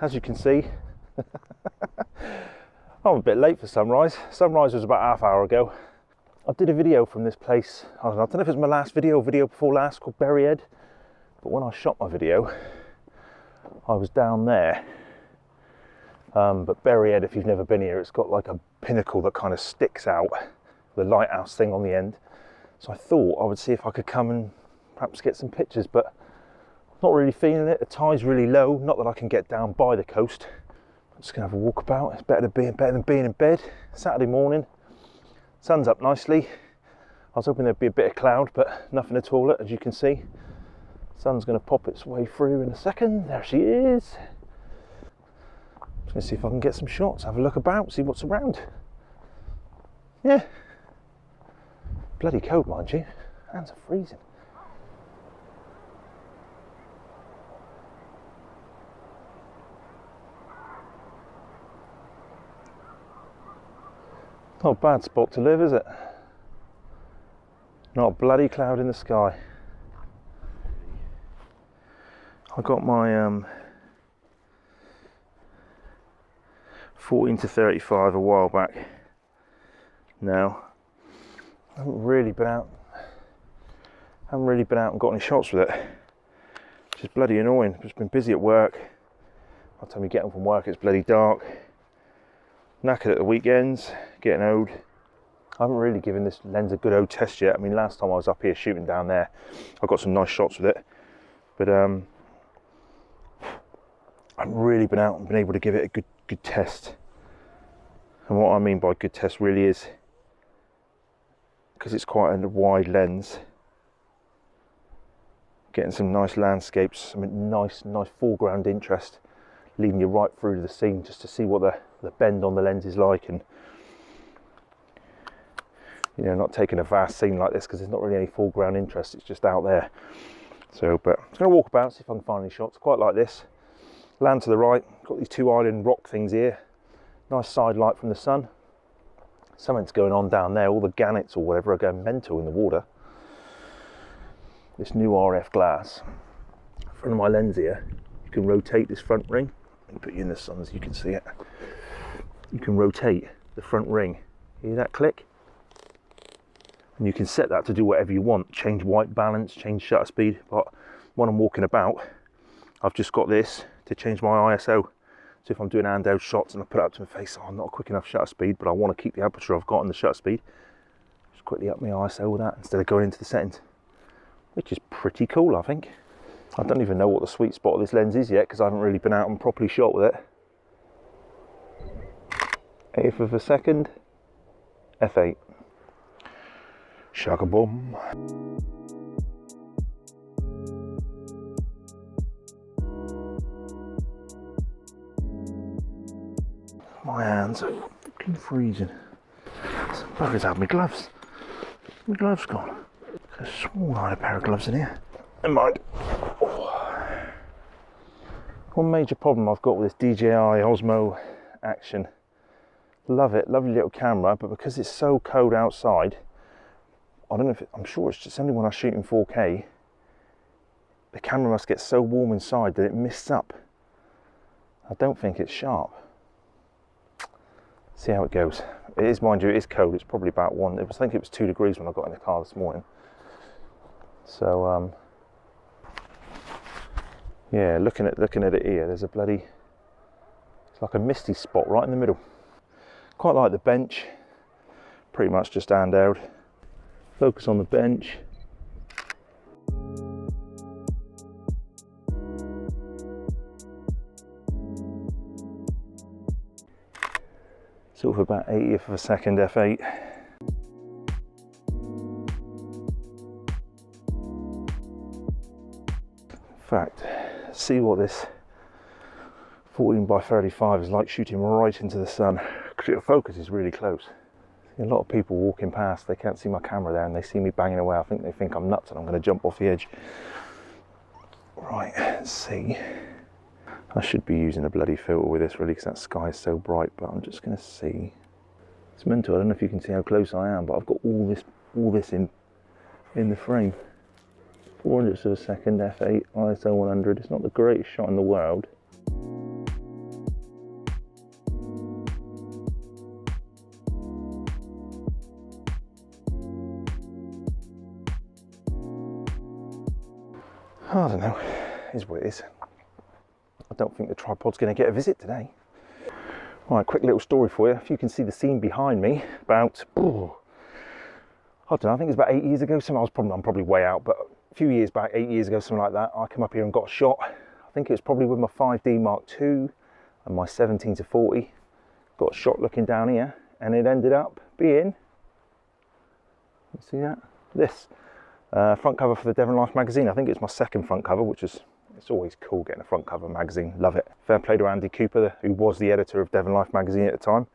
As you can see, I'm a bit late for sunrise. Sunrise was about half hour ago. I did a video from this place, I don't know if it's my last video or video before last, called Bury Head. But when I shot my video, I was down there. But Bury Head, if you've never been here, it's got like a pinnacle that kind of sticks out, the lighthouse thing on the end. So I thought I would see if I could come and perhaps get some pictures, but not really feeling it. The tide's really low, not that I can get down by the coast. I'm just gonna have a walk about. It's better than being in bed. Saturday morning, sun's up nicely. I was hoping there'd be a bit of cloud, but nothing at all, as you can see. Sun's gonna pop its way through in a second. There she is. Just gonna see if I can get some shots, have a look about, see what's around. Yeah. Bloody cold, mind you. Hands are freezing. Not a bad spot to live, is it? Not a bloody cloud in the sky. I got my 14-35 a while back. Now, I haven't really been out and got any shots with it, which is bloody annoying. I've just been busy at work. By the time you get home from work, it's bloody dark. Knackered at the weekends, getting old. I haven't really given this lens a good old test yet. I mean, last time I was up here shooting down there, I got some nice shots with it, but I haven't really been out and been able to give it a good test. And what I mean by good test really is, because it's quite a wide lens, getting some nice landscapes, some nice foreground interest, leading you right through to the scene just to see what the bend on the lens is like, and you know, not taking a vast scene like this because there's not really any foreground interest, it's just out there. So, but I'm just going to walk about, see if I can find any shots. Quite like this. Land to the right, got these two island rock things here. Nice side light from the sun. Something's going on down there, all the gannets or whatever are going mental in the water. This new RF glass. In front of my lens here, you can rotate this front ring. Let me put you in the sun so you can see it. You can rotate the front ring. Hear that click? And you can set that to do whatever you want. Change white balance, change shutter speed. But when I'm walking about, I've just got this to change my ISO. So if I'm doing handheld shots and I put it up to my face, oh, I'm not a quick enough shutter speed, but I want to keep the aperture I've got in the shutter speed. Just quickly up my ISO with that instead of going into the settings, which is pretty cool, I think. I don't even know what the sweet spot of this lens is yet because I haven't really been out and properly shot with it. 1/8 of a second, f8. Shaka boom. My hands are fucking freezing. Some buggers have my gloves. My gloves gone. I swore I had a pair of gloves in here. Never mind. Oh. One major problem I've got with this DJI Osmo Action. Love it, lovely little camera, but because it's so cold outside, I don't know if I'm sure it's just only when I shoot in 4K, the camera must get so warm inside that it mists up. I don't think it's sharp. See how it goes. It is, mind you, it is cold. It's probably about I think it was 2 degrees when I got in the car this morning. So yeah, looking at it here, there's a bloody, it's like a misty spot right in the middle. Quite like the bench, pretty much just handheld. Focus on the bench. Sort of about 80th of a second f8. In fact, see what this 14x35 is like shooting right into the sun, because your focus is really close. A lot of people walking past, they can't see my camera there and they see me banging away. I think they think I'm nuts and I'm going to jump off the edge. Right, let's see. I should be using a bloody filter with this really because that sky is so bright, but I'm just going to see. It's mental, I don't know if you can see how close I am, but I've got all this in the frame. 400ths of a second, f8, ISO 100. It's not the greatest shot in the world. I don't know, it is what it is. I don't think the tripod's going to get a visit today. Right, quick little story for you. If you can see the scene behind me, about, I don't know, I think it's about 8 years ago. I'm probably way out, but a few years back, 8 years ago, something like that, I came up here and got a shot. I think it was probably with my 5D Mark II and my 17-40. Got a shot looking down here, and it ended up being, you see that? This front cover for the Devon Life magazine. I think it's my second front cover, which is, it's always cool getting a front cover magazine, love it. Fair play to Andy Cooper, who was the editor of Devon Life magazine at the time.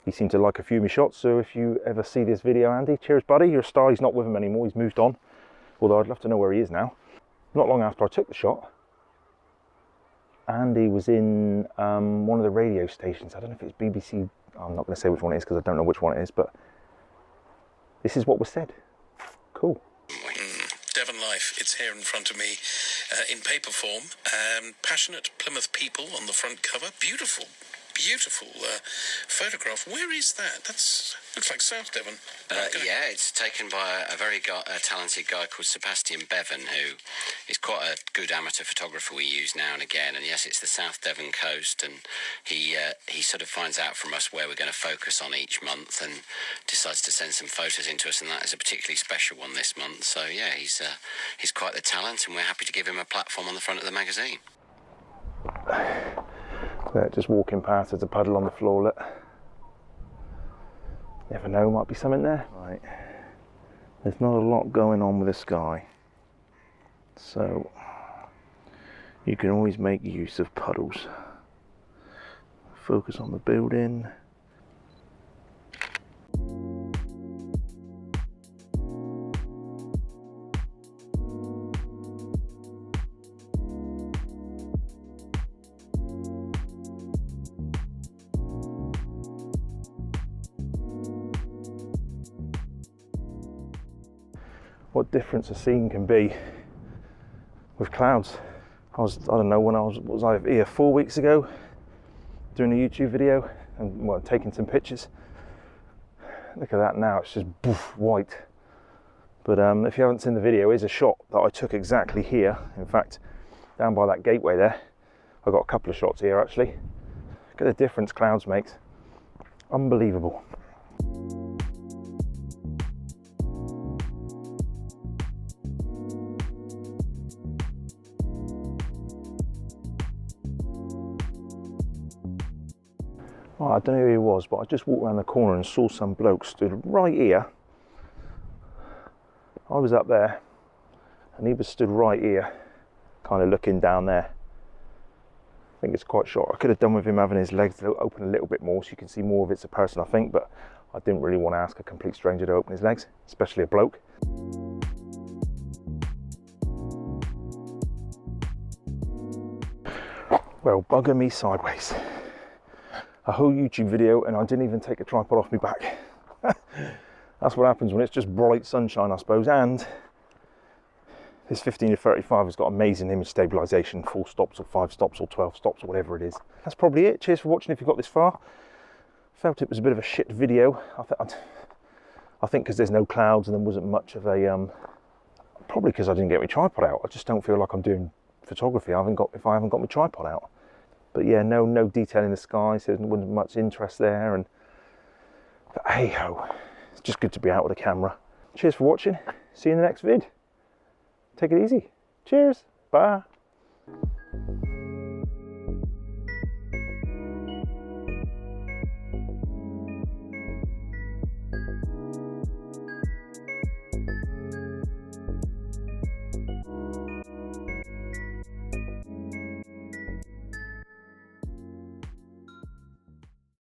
He seemed to like a few of my shots, so if you ever see this video, Andy, cheers buddy, you're a star. He's not with him anymore, he's moved on. Although I'd love to know where he is now. Not long after I took the shot, Andy was in one of the radio stations. I don't know if it's BBC, I'm not going to say which one it is because I don't know which one it is, but this is what was said. Cool. Devon Life, it's here in front of me in paper form. Passionate Plymouth people on the front cover. Beautiful, beautiful photograph. Where is that? That's looks like South Devon. Yeah, it's taken by a very talented guy called Sebastian Bevan, who is quite a good amateur photographer we use now and again. And yes, it's the South Devon coast, and he sort of finds out from us where we're going to focus on each month and decides to send some photos into us, and that is a particularly special one this month. So yeah, he's quite the talent, and we're happy to give him a platform on the front of the magazine. Just walking past, there's a puddle on the floor, look. Never know, might be something there. Right, there's not a lot going on with the sky, so you can always make use of puddles. Focus on the building. What difference a scene can be with clouds. I don't know, when was I here 4 weeks ago doing a YouTube video and well, taking some pictures. Look at that now, it's just poof, white. But if you haven't seen the video, here's a shot that I took exactly here. In fact, down by that gateway there. I got a couple of shots here actually. Look at the difference clouds makes. Unbelievable. Oh, I don't know who he was, but I just walked around the corner and saw some bloke stood right here. I was up there and he was stood right here, kind of looking down there. I think it's quite short. I could have done with him having his legs open a little bit more so you can see more of it's a person, I think, but I didn't really want to ask a complete stranger to open his legs, especially a bloke. Well, bugger me sideways. A whole YouTube video and I didn't even take a tripod off my back. That's what happens when it's just bright sunshine, I suppose. And this 15-35 has got amazing image stabilization, 4 stops or 5 stops or 12 stops or whatever it is. That's probably it. Cheers for watching if you got this far. Felt it was a bit of a shit video. I think because there's no clouds and there wasn't much of a probably because I didn't get my tripod out. I just don't feel like I'm doing photography if I haven't got my tripod out. But yeah, no detail in the sky, so there wasn't much interest there. But hey ho, it's just good to be out with a camera. Cheers for watching. See you in the next vid. Take it easy. Cheers. Bye.